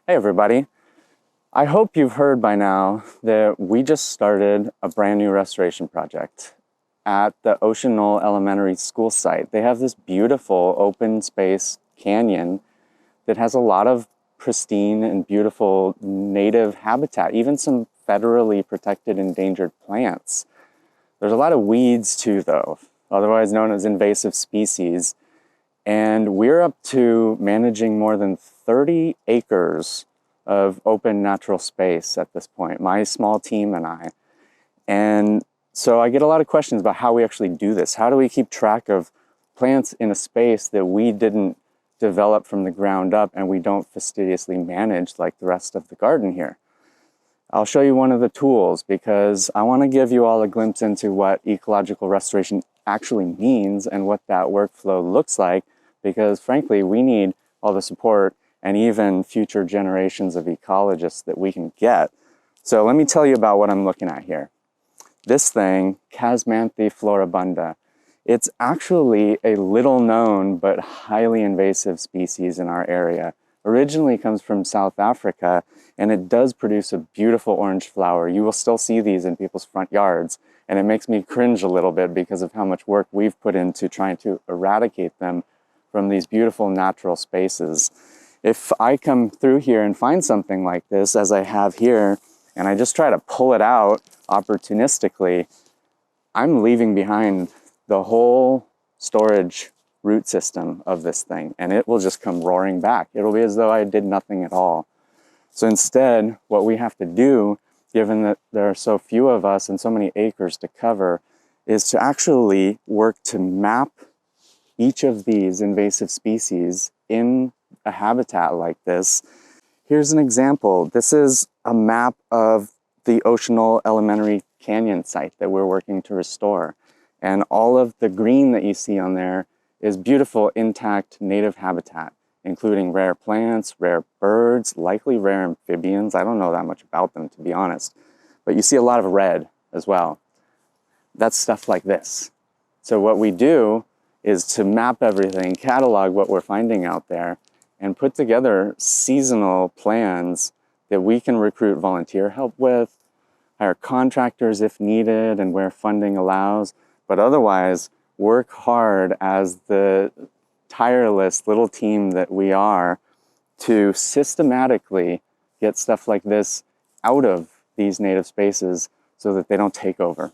Hey everybody. I hope you've heard by now that we just started a brand new restoration project at the Ocean Knoll Elementary School site. They have this beautiful open space canyon that has a lot of pristine and beautiful native habitat, even some federally protected endangered plants. There's a lot of weeds too though, otherwise known as invasive species. And we're up to managing more than 30 acres of open natural space at this point, my small team and I. And so I get a lot of questions about how we actually do this. How do we keep track of plants in a space that we didn't develop from the ground up and we don't fastidiously manage like the rest of the garden here? I'll show you one of the tools because I want to give you all a glimpse into what ecological restoration actually means and what that workflow looks like, because frankly, we need all the support and even future generations of ecologists that we can get. So let me tell you about what I'm looking at here. This thing, 𝘧𝘭𝘰𝘳𝘢𝘆𝘊𝘆𝘆, it's actually a little known but highly invasive species in our area. Originally comes from South Africa, and it does produce a beautiful orange flower. You will still see these in people's front yards, and it makes me cringe a little bit because of how much work we've put into trying to eradicate them from these beautiful natural spaces. If I come through here and find something like this, as I have here, and I just try to pull it out opportunistically, I'm leaving behind the whole storage root system of this thing, and it will just come roaring back. It'll be as though I did nothing at all. So instead, what we have to do, given that there are so few of us and so many acres to cover, is to actually work to map each of these invasive species in a habitat like this. Here's an example. This is a map of the Ocean Knoll Elementary Canyon site that we're working to restore. And all of the green that you see on there is beautiful, intact native habitat, including rare plants, rare birds, likely rare amphibians. I don't know that much about them, to be honest. But you see a lot of red as well. That's stuff like this. So what we do is to map everything, catalog what we're finding out there, and put together seasonal plans that we can recruit volunteer help with, hire contractors if needed and where funding allows, but otherwise work hard as the tireless little team that we are to systematically get stuff like this out of these native spaces so that they don't take over.